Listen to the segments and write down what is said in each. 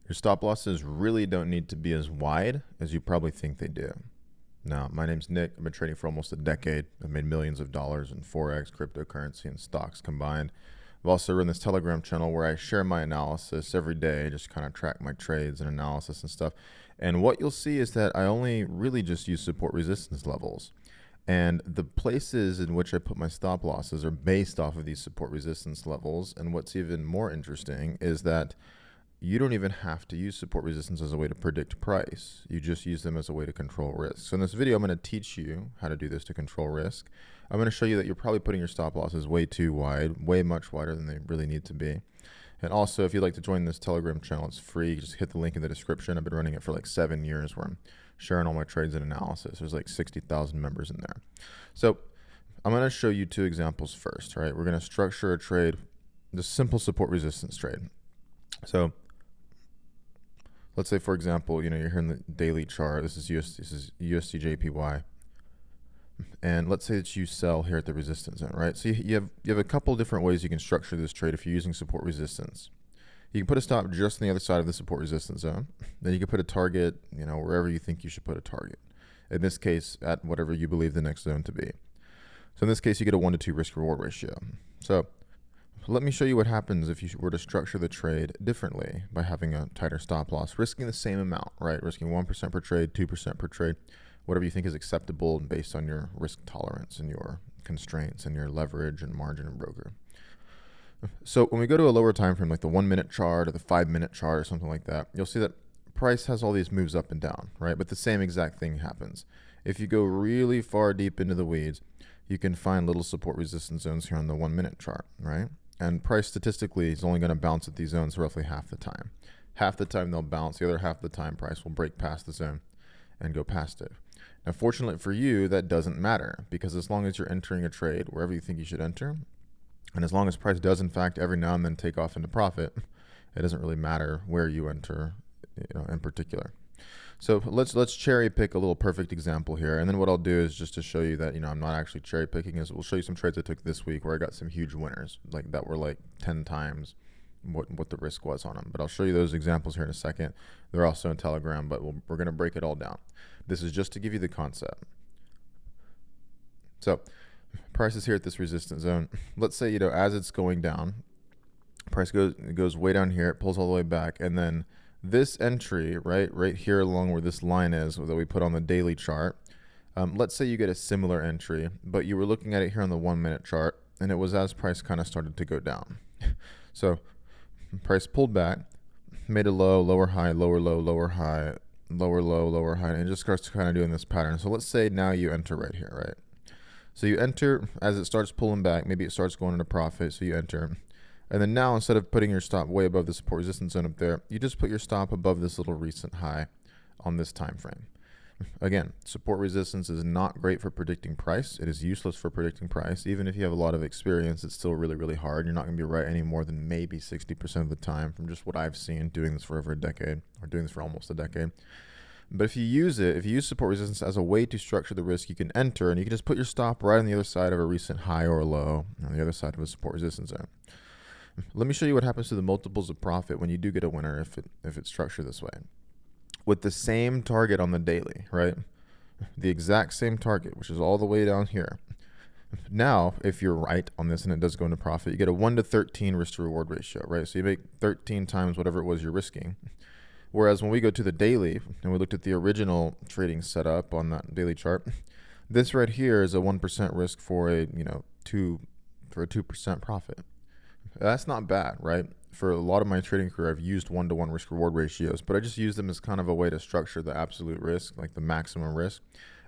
Your stop losses really don't need to be as wide as you probably think they do. Now, my name's Nick. I've been trading for almost a decade. I've made millions of dollars in Forex, cryptocurrency, and stocks combined. I've also run this Telegram channel where I share my analysis every day, just kind of track my trades and analysis and stuff. And what you'll see is that I only really just use support resistance levels. And the places in which I put my stop losses are based off of these support resistance levels. And what's even more interesting is that you don't even have to use support resistance as a way to predict price. You just use them as a way to control risk. So in this video, I'm going to teach you how to do this to control risk. I'm going to show you that you're probably putting your stop losses way too wide, way much wider than they really need to be. And also, if you'd like to join this Telegram channel, it's free. Just hit the link in the description. I've been running it for like 7 years where I'm sharing all my trades and analysis. There's like 60,000 members in there. So I'm going to show you two examples first, right? We're going to structure a trade, the simple support resistance trade. So let's say, for example, you're here in the daily chart. This is USDJPY. And let's say that you sell here at the resistance zone, right? So you have a couple different ways you can structure this trade if you're using support resistance. You can put a stop just on the other side of the support resistance zone. Then you can put a target, wherever you think you should put a target. In this case, at whatever you believe the next zone to be. So in this case, you get a 1 to 2 risk reward ratio. So let me show you what happens if you were to structure the trade differently by having a tighter stop loss, risking the same amount, right? Risking 1% per trade, 2% per trade, whatever you think is acceptable based on your risk tolerance and your constraints and your leverage and margin and broker. So when we go to a lower time frame, like the 1 minute chart or the 5 minute chart or something like that, you'll see that price has all these moves up and down, right? But the same exact thing happens. If you go really far deep into the weeds, you can find little support resistance zones here on the 1 minute chart, right? And price statistically is only going to bounce at these zones roughly half the time. Half the time they'll bounce, the other half of the time price will break past the zone and go past it. Now, fortunately for you, that doesn't matter because as long as you're entering a trade wherever you think you should enter, and as long as price does in fact every now and then take off into profit, it doesn't really matter where you enter, in particular. So let's cherry pick a little perfect example here. And then what I'll do is just to show you that, I'm not actually cherry picking, is we'll show you some trades I took this week where I got some huge winners, like that were like 10 times what the risk was on them. But I'll show you those examples here in a second. They're also in Telegram, but we're going to break it all down. This is just to give you the concept. So price is here at this resistance zone. Let's say, as it's going down, price goes way down here, it pulls all the way back, and then this entry, right here along where this line is that we put on the daily chart, let's say you get a similar entry, but you were looking at it here on the 1 minute chart, and it was as price kind of started to go down. So price pulled back, made a low, lower high, lower low, lower high, lower low, lower high, and it just starts kind of doing this pattern. So let's say now you enter right here, right? So you enter as it starts pulling back, maybe it starts going into profit, so you enter. And then now, instead of putting your stop way above the support resistance zone up there, you just put your stop above this little recent high on this time frame. Again, support resistance is not great for predicting price. It is useless for predicting price. Even if you have a lot of experience, it's still really, really hard. You're not going to be right any more than maybe 60% of the time from just what I've seen doing this for over a decade, or doing this for almost a decade. But if you use support resistance as a way to structure the risk, you can enter and you can just put your stop right on the other side of a recent high or low, on the other side of a support resistance zone. Let me show you what happens to the multiples of profit when you do get a winner if it's structured this way. With the same target on the daily, right? The exact same target, which is all the way down here. Now, if you're right on this and it does go into profit, you get a 1 to 13 risk to reward ratio, right? So you make 13 times whatever it was you're risking. Whereas when we go to the daily and we looked at the original trading setup on that daily chart, this right here is a 1% risk for a 2% profit. That's not bad, right? For a lot of my trading career, I've used 1 to 1 risk reward ratios, but I just use them as kind of a way to structure the absolute risk, like the maximum risk.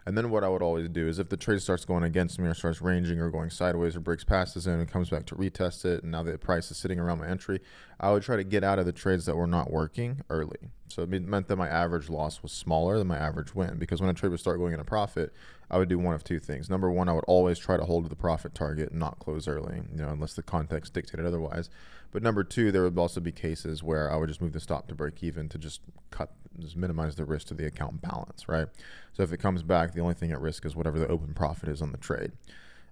And then what I would always do is if the trade starts going against me or starts ranging or going sideways or breaks past the zone and comes back to retest it, and now the price is sitting around my entry, I would try to get out of the trades that were not working early. So it meant that my average loss was smaller than my average win, because when a trade would start going into profit, I would do one of two things. Number one, I would always try to hold to the profit target and not close early, unless the context dictated otherwise. But number two, there would also be cases where I would just move the stop to break even to just minimize the risk to the account balance, right? So if it comes back, the only thing at risk is whatever the open profit is on the trade.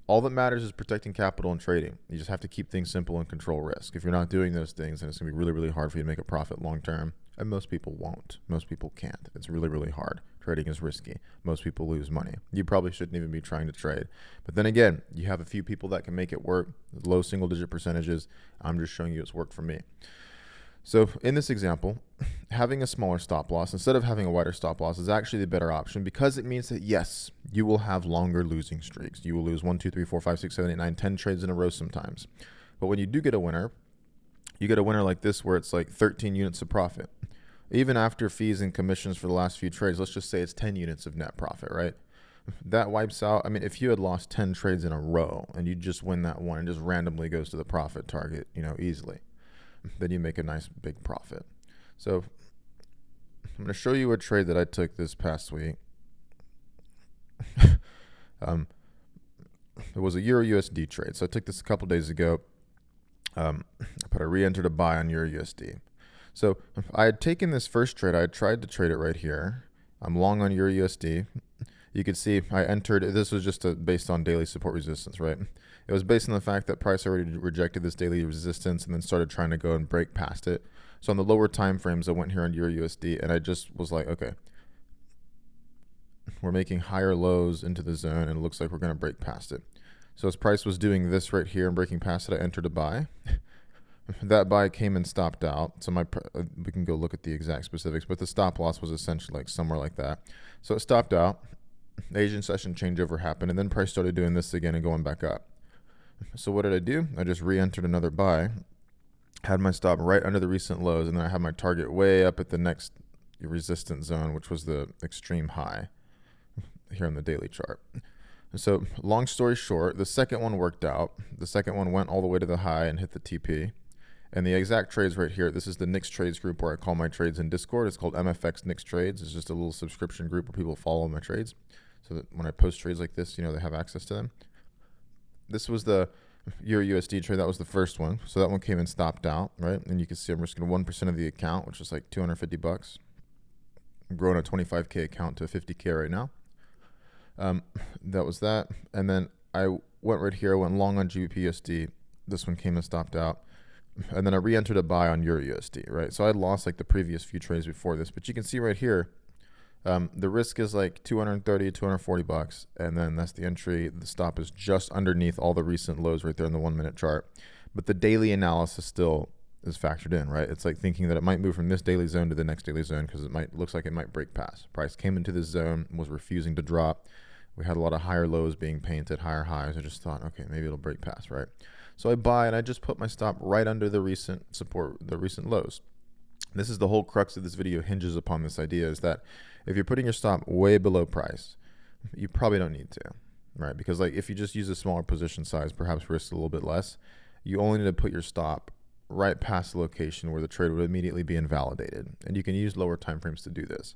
All that matters is protecting capital and trading. You just have to keep things simple and control risk. If you're not doing those things, then it's going to be really, really hard for you to make a profit long term. And most people won't. Most people can't. It's really, really hard. Trading is risky. Most people lose money. You probably shouldn't even be trying to trade. But then again, you have a few people that can make it work, low single digit percentages. I'm just showing you it's worked for me. So in this example, having a smaller stop loss instead of having a wider stop loss is actually the better option, because it means that, yes, you will have longer losing streaks. You will lose 1, 2, 3, 4, 5, 6, 7, 8, 9, 10 trades in a row sometimes. But when you do get a winner, you get a winner like this where it's like 13 units of profit. Even after fees and commissions for the last few trades, let's just say it's 10 units of net profit, right? That wipes out. I mean, if you had lost 10 trades in a row and you just win that one and just randomly goes to the profit target, easily, then you make a nice big profit. So I'm going to show you a trade that I took this past week. It was a Euro USD trade. So I took this a couple days ago. I re-entered a buy on Euro USD. So I had taken this first trade. I had tried to trade it right here. I'm long on Euro USD. You could see I entered, this was just based on daily support resistance, right? It was based on the fact that price already rejected this daily resistance and then started trying to go and break past it. So on the lower time frames, I went here on Euro USD and I just was like, okay, we're making higher lows into the zone and it looks like we're going to break past it. So as price was doing this right here and breaking past it, I entered a buy. That buy came and stopped out. So we can go look at the exact specifics, but the stop loss was essentially like somewhere like that. So it stopped out. Asian session changeover happened, and then price started doing this again and going back up. So what did I do? I just re-entered another buy, had my stop right under the recent lows, and then I had my target way up at the next resistance zone, which was the extreme high here on the daily chart. So long story short, the second one worked out. The second one went all the way to the high and hit the TP. And the exact trades right here, this is the Nick's Trades group where I call my trades in Discord. It's called MFX Nick's Trades. It's just a little subscription group where people follow my trades, so that when I post trades like this, they have access to them. This was the Euro USD trade. That was the first one. So that one came and stopped out, right? And you can see I'm risking 1% of the account, which is like $250. I'm growing a 25K account to 50K right now. That was that. And then I went right here. I went long on GBP/USD. This one came and stopped out. And then I re-entered a buy on Euro USD, right? So I had lost like the previous few trades before this, but you can see right here, the risk is like $230, $240, and then that's the entry. The stop is just underneath all the recent lows right there in the 1 minute chart. But the daily analysis still is factored in, right? It's like thinking that it might move from this daily zone to the next daily zone because looks like it might break past. Price came into this zone, was refusing to drop. We had a lot of higher lows being painted, higher highs. I just thought, okay, maybe it'll break past, right? So I buy and I just put my stop right under the recent support, the recent lows. This is the whole crux of this video, hinges upon this idea, is that if you're putting your stop way below price, you probably don't need to, right? Because like if you just use a smaller position size, perhaps risk a little bit less, you only need to put your stop right past the location where the trade would immediately be invalidated. And you can use lower time frames to do this.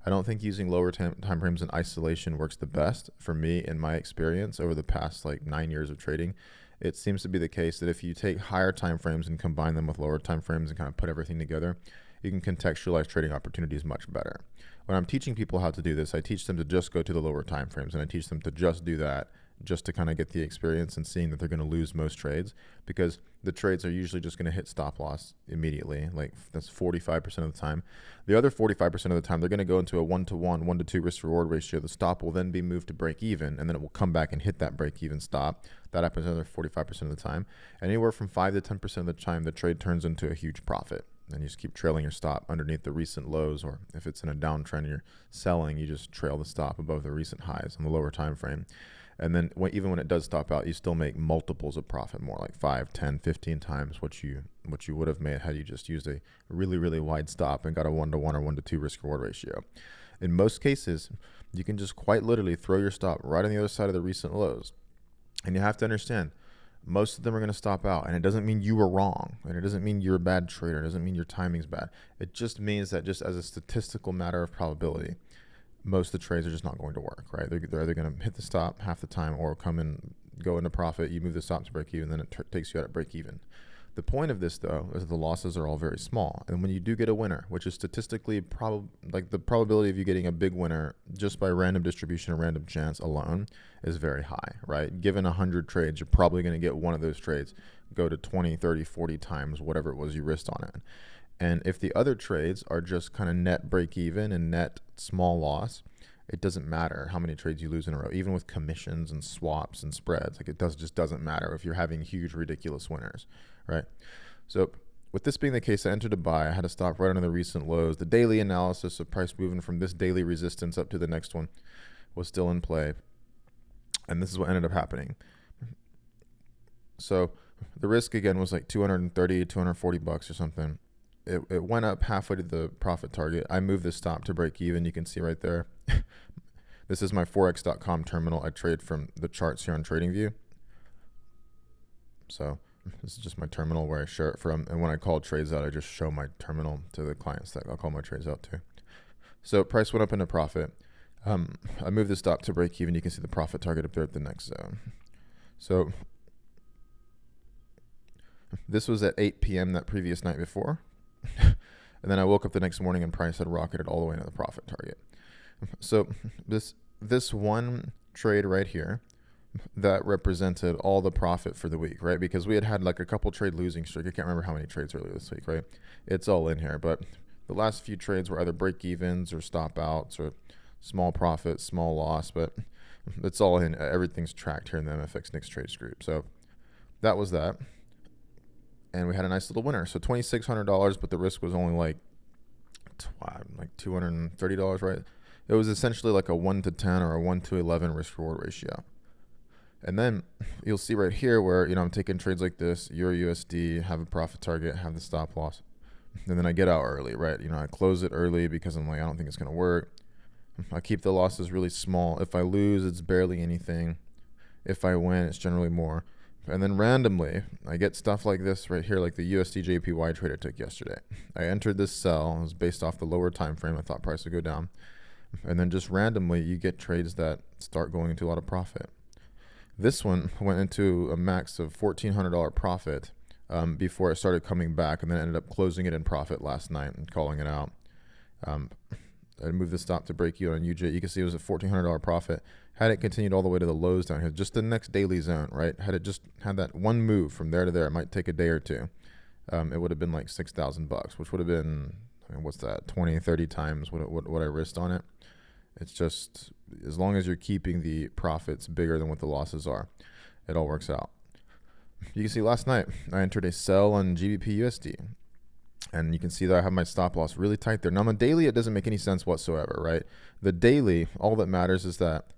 I don't think using lower time frames in isolation works the best for me in my experience over the past like 9 years of trading. It seems to be the case that if you take higher time frames and combine them with lower time frames and kind of put everything together, you can contextualize trading opportunities much better. When I'm teaching people how to do this, I teach them to just go to the lower time frames, and I teach them to just do that just to kind of get the experience and seeing that they're going to lose most trades, because the trades are usually just going to hit stop loss immediately. Like that's 45% of the time. The other 45% of the time, they're going to go into a 1-to-1, 1-to-2 risk reward ratio. The stop will then be moved to break even, and then it will come back and hit that break even stop. That happens another 45% of the time. And anywhere from 5 to 10% of the time, the trade turns into a huge profit. And you just keep trailing your stop underneath the recent lows, or if it's in a downtrend, you're selling, you just trail the stop above the recent highs on the lower time frame. And then even when it does stop out, you still make multiples of profit, more like 5, 10, 15 times what you would have made had you just used a really, really wide stop and got a 1-to-1 or 1-to-2 risk reward ratio. In most cases, you can just quite literally throw your stop right on the other side of the recent lows. And you have to understand, most of them are going to stop out, and it doesn't mean you were wrong, and it doesn't mean you're a bad trader. It doesn't mean your timing's bad. It just means that just as a statistical matter of probability, most of the trades are just not going to work, right? They're either going to hit the stop half the time or come and go into profit. You move the stop to break even, then it takes you out at break even. The point of this, though, is the losses are all very small. And when you do get a winner, which is statistically like the probability of you getting a big winner just by random distribution and random chance alone is very high, right? Given 100 trades, you're probably going to get one of those trades go to 20, 30, 40 times whatever it was you risked on it. And if the other trades are just kind of net break even and net small loss, it doesn't matter how many trades you lose in a row, even with commissions and swaps and spreads. Like just doesn't matter if you're having huge, ridiculous winners, right? So with this being the case, I entered to buy. I had to stop right under the recent lows. The daily analysis of price moving from this daily resistance up to the next one was still in play. And this is what ended up happening. So the risk again was like 230, 240 bucks or something. It went up halfway to the profit target. I moved the stop to break even. You can see right there. This is my forex.com terminal. I trade from the charts here on TradingView. So this is just my terminal where I share it from. And when I call trades out, I just show my terminal to the clients that I'll call my trades out to. So price went up into profit. I moved the stop to break even. You can see the profit target up there at the next zone. So this was at 8 p.m. that previous night before. And then I woke up the next morning and price had rocketed all the way into the profit target. So this one trade right here, that represented all the profit for the week, right? Because we had like a couple trade losing streak. I can't remember how many trades earlier this week, right? It's all in here. But the last few trades were either break evens or stop outs or small profit, small loss. But it's all in. Everything's tracked here in the MFX Nicks Trades group. So that was that. And we had a nice little winner. So $2,600, but the risk was only like $230, right? It was essentially like a 1 to 10 or a 1 to 11 risk reward ratio. And then you'll see right here where, I'm taking trades like this, Euro USD, have a profit target, have the stop loss. And then I get out early, right? I close it early because I'm like, I don't think it's going to work. I keep the losses really small. If I lose, it's barely anything. If I win, it's generally more. And then randomly, I get stuff like this right here, like the USD JPY trade I took yesterday. I entered this sell. It was based off the lower time frame. I thought price would go down. And then just randomly, you get trades that start going into a lot of profit. This one went into a max of $1,400 profit before it started coming back, and then ended up closing it in profit last night and calling it out. I moved the stop to break even on UJ. You can see it was a $1,400 profit. Had it continued all the way to the lows down here, just the next daily zone, right? Had it just had that one move from there to there, it might take a day or two. It would have been like $6,000, which would have been, what's that, 20, 30 times what I risked on it. It's just, as long as you're keeping the profits bigger than what the losses are, it all works out. You can see last night, I entered a sell on GBP USD. And you can see that I have my stop loss really tight there. Now on the daily, it doesn't make any sense whatsoever, right? The daily, all that matters is that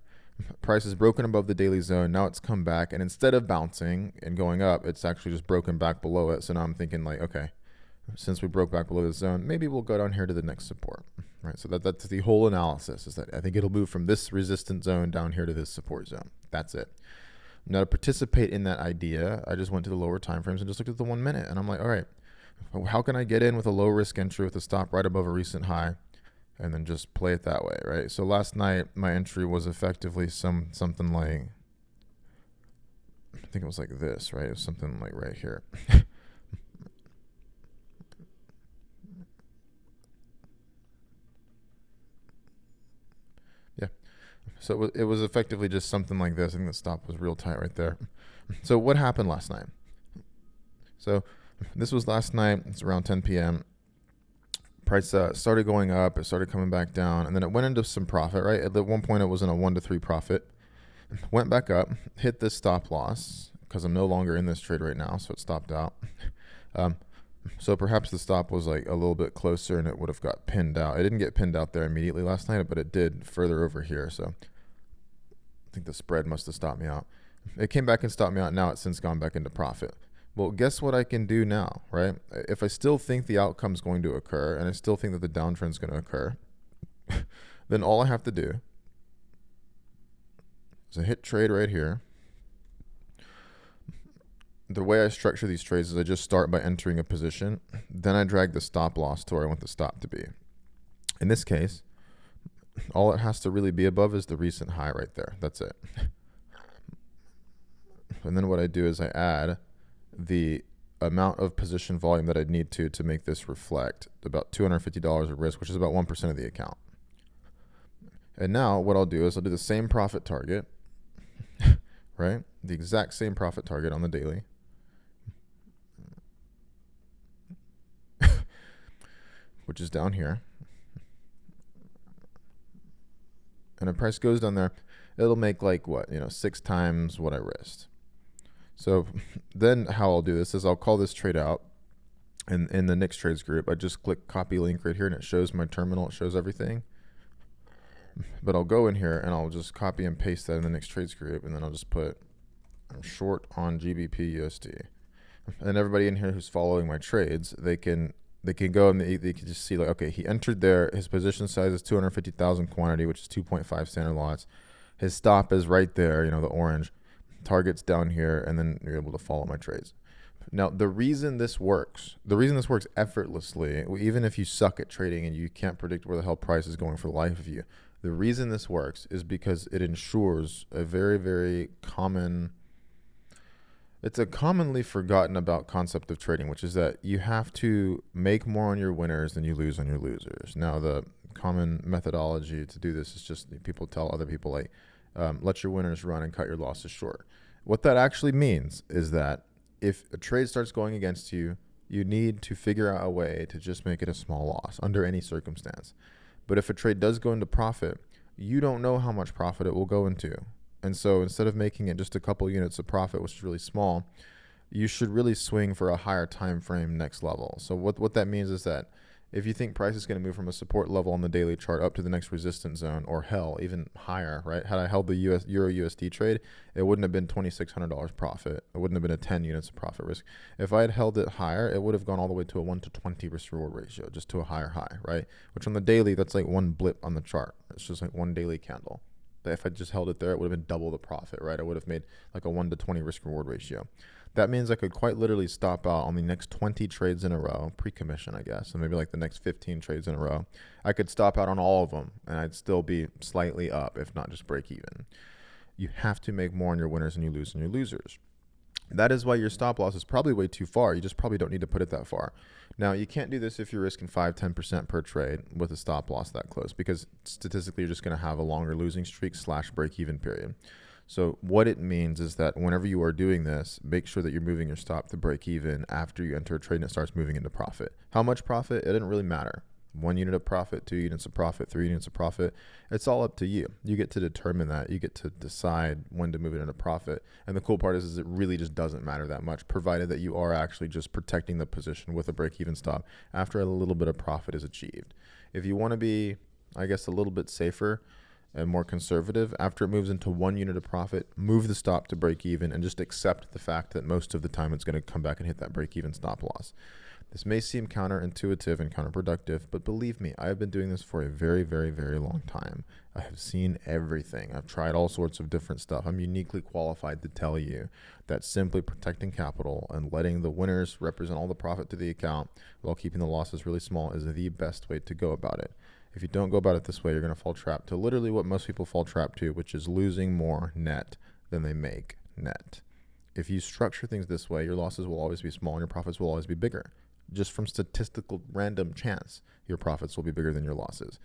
price is broken above the daily zone. Now it's come back, and instead of bouncing and going up, it's actually just broken back below it. So now I'm thinking like, okay, since we broke back below the zone, maybe we'll go down here to the next support, right? So that's the whole analysis, is that I think it'll move from this resistance zone down here to this support zone. That's it. Now to participate in that idea, I just went to the lower time frames and just looked at the 1 minute, and I'm like, all right, how can I get in with a low risk entry with a stop right above a recent high, and then just play it that way, right? So last night, my entry was effectively something like, I think it was like this, right? It was something like right here. Yeah. So it was effectively just something like this. I think the stop was real tight right there. So what happened last night? So this was last night. It's around 10 p.m. Price started going up. It started coming back down, and then it went into some profit, right? At one point, it was in a 1 to 3 profit. Went back up, hit this stop loss because I'm no longer in this trade right now, so it stopped out. So perhaps the stop was like a little bit closer, and it would have got pinned out. It didn't get pinned out there immediately last night, but it did further over here. So I think the spread must have stopped me out. It came back and stopped me out. Now it's since gone back into profit. Well, guess what I can do now, right? If I still think the outcome's going to occur, and I still think that the downtrend's going to occur, then all I have to do is I hit trade right here. The way I structure these trades is I just start by entering a position. Then I drag the stop loss to where I want the stop to be. In this case, all it has to really be above is the recent high right there. That's it. And then what I do is I add the amount of position volume that I'd need to make this reflect about $250 of risk, which is about 1% of the account. And now what I'll do is I'll do the same profit target, right? The exact same profit target on the daily. Which is down here. And the price goes down there, it'll make like what, 6 times what I risked. So then how I'll do this is I'll call this trade out. And in the Nick's Trades group, I just click copy link right here and it shows my terminal, it shows everything. But I'll go in here and I'll just copy and paste that in the Nick's Trades group, and then I'll just put I'm short on GBP USD. And everybody in here who's following my trades, they can go and they can just see like, okay, he entered there. His position size is 250,000 quantity, which is 2.5 standard lots. His stop is right there, the orange. Target's down here, and then you're able to follow my trades. Now, the reason this works effortlessly, even if you suck at trading and you can't predict where the hell price is going for the life of you, the reason this works is because it ensures a very, very common, it's a commonly forgotten about concept of trading, which is that you have to make more on your winners than you lose on your losers. Now, the common methodology to do this is just people tell other people like, let your winners run and cut your losses short. What that actually means is that if a trade starts going against you, you need to figure out a way to just make it a small loss under any circumstance. But if a trade does go into profit, you don't know how much profit it will go into. And so instead of making it just a couple units of profit, which is really small, you should really swing for a higher time frame next level. So what that means is that if you think price is going to move from a support level on the daily chart up to the next resistance zone, or hell, even higher, right? Had I held the Euro USD trade, it wouldn't have been $2,600 profit. It wouldn't have been a 10 units of profit risk. If I had held it higher, it would have gone all the way to a 1 to 20 risk reward ratio, just to a higher high, right? Which on the daily, that's like one blip on the chart. It's just like one daily candle. If I just held it there, it would have been double the profit, right? I would have made like a 1 to 20 risk reward ratio. That means I could quite literally stop out on the next 20 trades in a row, pre-commission, I guess, and maybe like the next 15 trades in a row. I could stop out on all of them, and I'd still be slightly up, if not just break even. You have to make more on your winners than you lose on your losers. That is why your stop loss is probably way too far. You just probably don't need to put it that far. Now, you can't do this if you're risking 5-10% per trade with a stop loss that close, because statistically you're just going to have a longer losing streak / break-even period. So what it means is that whenever you are doing this, make sure that you're moving your stop to break even after you enter a trade and it starts moving into profit. How much profit? It doesn't really matter. 1 unit of profit, 2 units of profit, 3 units of profit. It's all up to you. You get to determine that. You get to decide when to move it into profit. And the cool part is it really just doesn't matter that much, provided that you are actually just protecting the position with a break-even stop after a little bit of profit is achieved. If you want to be, I guess, a little bit safer and more conservative, after it moves into 1 unit of profit, move the stop to break even and just accept the fact that most of the time it's going to come back and hit that break even stop loss. This may seem counterintuitive and counterproductive, but believe me, I have been doing this for a very, very, very long time. I have seen everything. I've tried all sorts of different stuff. I'm uniquely qualified to tell you that simply protecting capital and letting the winners represent all the profit to the account while keeping the losses really small is the best way to go about it. If you don't go about it this way, you're going to fall trapped to literally what most people fall trapped to, which is losing more net than they make net. If you structure things this way, your losses will always be small and your profits will always be bigger. Just from statistical random chance, your profits will be bigger than your losses.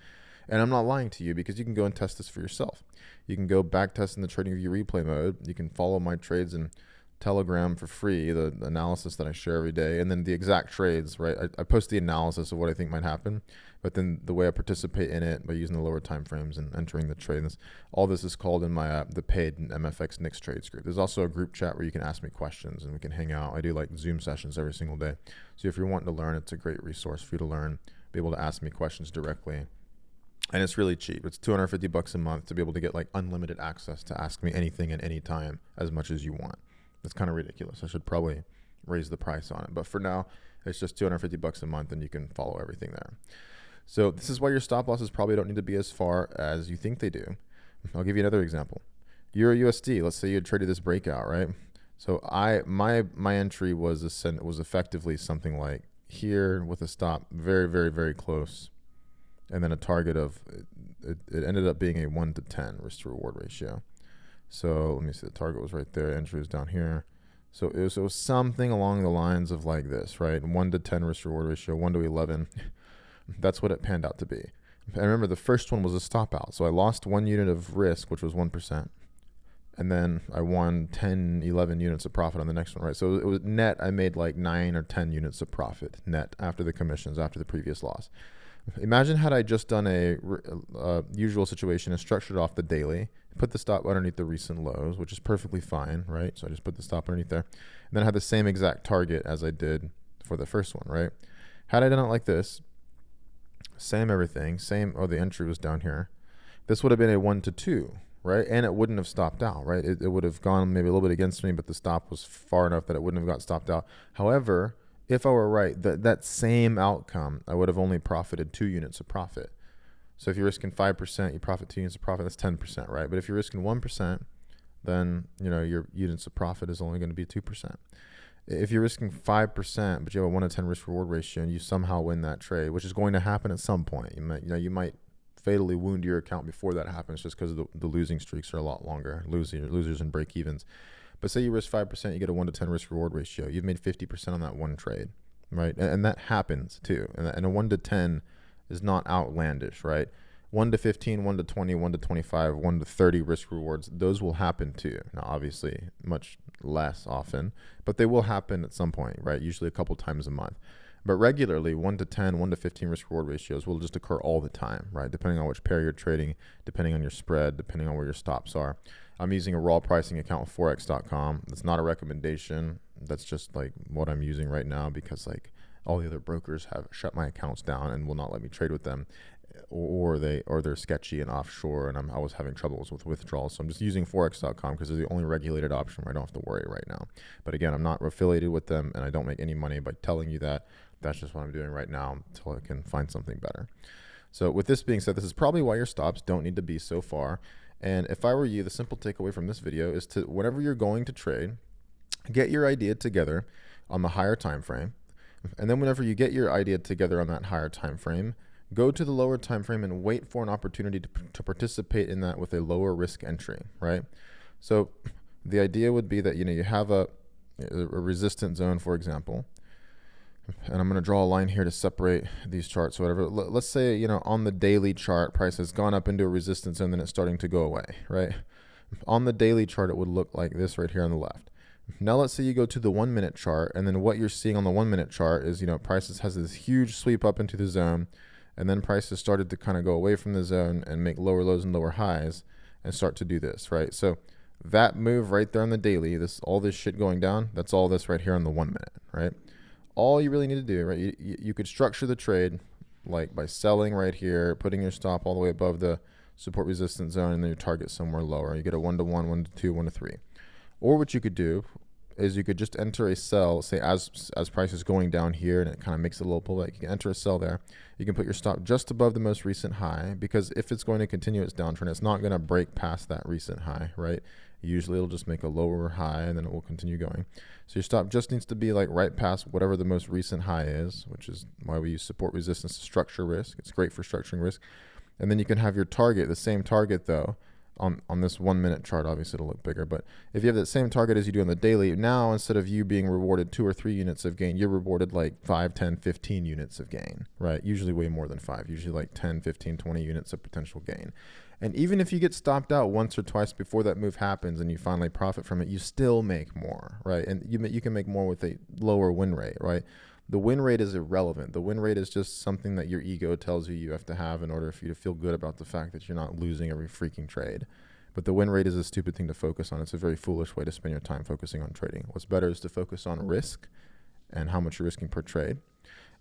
And I'm not lying to you, because you can go and test this for yourself. You can go back test in the TradingView replay mode. You can follow my trades in Telegram for free, the analysis that I share every day, and then the exact trades, right? I post the analysis of what I think might happen, but then the way I participate in it by using the lower time frames and entering the trades, all this is called in my the paid MFX Nick's Trades group. There's also a group chat where you can ask me questions and we can hang out. I do like Zoom sessions every single day. So if you're wanting to learn, it's a great resource for you to learn, be able to ask me questions directly. And it's really cheap. It's $250 a month to be able to get like unlimited access to ask me anything at any time as much as you want. That's kind of ridiculous. I should probably raise the price on it. But for now, it's just $250 a month and you can follow everything there. So this is why your stop losses probably don't need to be as far as you think they do. I'll give you another example. Euro USD, let's say you had traded this breakout, right? So my entry was effectively something like here with a stop very, very, very close. And then a target of, it ended up being a 1 to 10 risk to reward ratio. So let me see, the target was right there, entry was down here. So it was something along the lines of like this, right? 1 to 10 risk reward ratio, 1 to 11. That's what it panned out to be. And remember, the first one was a stop out. So I lost 1 unit of risk, which was 1%. And then I won 10, 11 units of profit on the next one, right? So it was net, I made like 9 or 10 units of profit net after the commissions, after the previous loss. Imagine had I just done a usual situation and structured off the daily, put the stop underneath the recent lows, which is perfectly fine, right? So I just put the stop underneath there. And then I had the same exact target as I did for the first one, right? Had I done it like this, same everything, same, the entry was down here. This would have been a 1 to 2, right? And it wouldn't have stopped out, right? It would have gone maybe a little bit against me, but the stop was far enough that it wouldn't have got stopped out. However, if I were right, that same outcome, I would have only profited 2 units of profit. So if you're risking 5%, you profit 2 units of profit, that's 10%, right? But if you're risking 1%, then your units of profit is only going to be 2%. If you're risking 5%, but you have a 1 to 10 risk reward ratio and you somehow win that trade, which is going to happen at some point, you might fatally wound your account before that happens just because the losing streaks are a lot longer, losers and break evens. But say you risk 5%, you get a 1 to 10 risk reward ratio. You've made 50% on that one trade, right? And that happens too. And a 1 to 10 is not outlandish, right? 1 to 15, 1 to 20, 1 to 25, 1 to 30 risk rewards, those will happen too. Now, obviously, much less often, but they will happen at some point, right? Usually a couple times a month. But regularly, 1 to 10, 1 to 15 risk reward ratios will just occur all the time, right? Depending on which pair you're trading, depending on your spread, depending on where your stops are. I'm using a raw pricing account with Forex.com. That's not a recommendation. That's just like what I'm using right now because like all the other brokers have shut my accounts down and will not let me trade with them, or they're sketchy and offshore, and I was having troubles with withdrawals. So I'm just using Forex.com because they're the only regulated option where I don't have to worry right now. But again, I'm not affiliated with them, and I don't make any money by telling you that. That's just what I'm doing right now until I can find something better. So with this being said, this is probably why your stops don't need to be so far. And if I were you, the simple takeaway from this video is to, whenever you're going to trade, get your idea together on the higher time frame. And then whenever you get your idea together on that higher time frame, go to the lower time frame and wait for an opportunity to participate in that with a lower risk entry, right? So the idea would be that you have a resistance zone, for example. And I'm going to draw a line here to separate these charts or whatever. Let's say, on the daily chart, price has gone up into a resistance and then it's starting to go away, right? On the daily chart, it would look like this right here on the left. Now, let's say you go to the 1 minute chart, and then what you're seeing on the 1 minute chart is, prices has this huge sweep up into the zone, and then prices started to kind of go away from the zone and make lower lows and lower highs and start to do this, right? So that move right there on the daily, all this shit going down, that's all this right here on the 1 minute, right? All you really need to do, right? You could structure the trade like by selling right here, putting your stop all the way above the support resistance zone, and then your target somewhere lower. You get a 1 to 1, 1 to 2, 1 to 3. Or what you could do is you could just enter a sell, say as price is going down here and it kind of makes a little pullback. You can enter a sell there. You can put your stop just above the most recent high, because if it's going to continue its downtrend, it's not going to break past that recent high, right? Usually it'll just make a lower high and then it will continue going. So your stop just needs to be like right past whatever the most recent high is, which is why we use support resistance to structure risk. It's great for structuring risk. And then you can have your target, the same target though, on this 1 minute chart. Obviously it'll look bigger, but if you have that same target as you do on the daily, now instead of you being rewarded 2 or 3 units of gain, you're rewarded like 5, 10, 15 units of gain, right? Usually way more than 5, usually like 10, 15, 20 units of potential gain. And even if you get stopped out once or twice before that move happens and you finally profit from it, you still make more, right? And you can make more with a lower win rate, right? The win rate is irrelevant. The win rate is just something that your ego tells you have to have in order for you to feel good about the fact that you're not losing every freaking trade. But the win rate is a stupid thing to focus on. It's a very foolish way to spend your time focusing on trading. What's better is to focus on risk and how much you're risking per trade.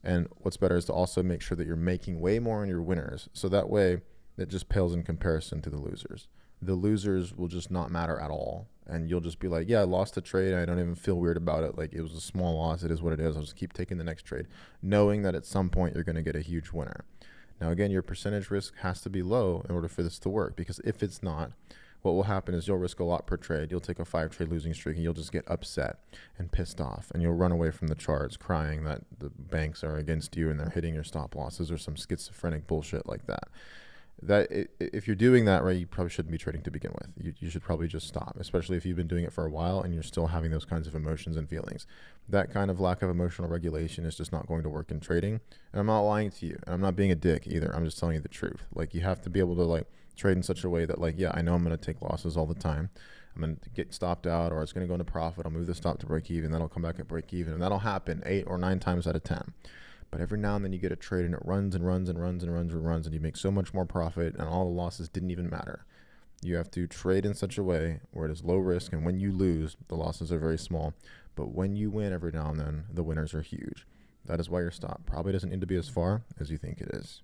And what's better is to also make sure that you're making way more on your winners. So that way, it just pales in comparison to the losers. The losers will just not matter at all. And you'll just be like, yeah, I lost a trade. I don't even feel weird about it. Like, it was a small loss. It is what it is. I'll just keep taking the next trade, knowing that at some point you're going to get a huge winner. Now, again, your percentage risk has to be low in order for this to work, because if it's not, what will happen is you'll risk a lot per trade. You'll take a 5 trade losing streak and you'll just get upset and pissed off, and you'll run away from the charts crying that the banks are against you and they're hitting your stop losses or some schizophrenic bullshit like that. If you're doing that right, you probably shouldn't be trading to begin with. You should probably just stop, especially if you've been doing it for a while and you're still having those kinds of emotions and feelings. That kind of lack of emotional regulation is just not going to work in trading. And I'm not lying to you, and I'm not being a dick either. I'm just telling you the truth. Like, you have to be able to like trade in such a way that, like, yeah, I know I'm going to take losses all the time. I'm going to get stopped out, or it's going to go into profit. I'll move the stop to break even, then I'll come back at break even, and that'll happen 8 or 9 times out of 10. But every now and then you get a trade and it runs and runs and runs and runs and runs, and you make so much more profit and all the losses didn't even matter. You have to trade in such a way where it is low risk, and when you lose, the losses are very small. But when you win every now and then, the winners are huge. That is why your stop probably doesn't need to be as far as you think it is.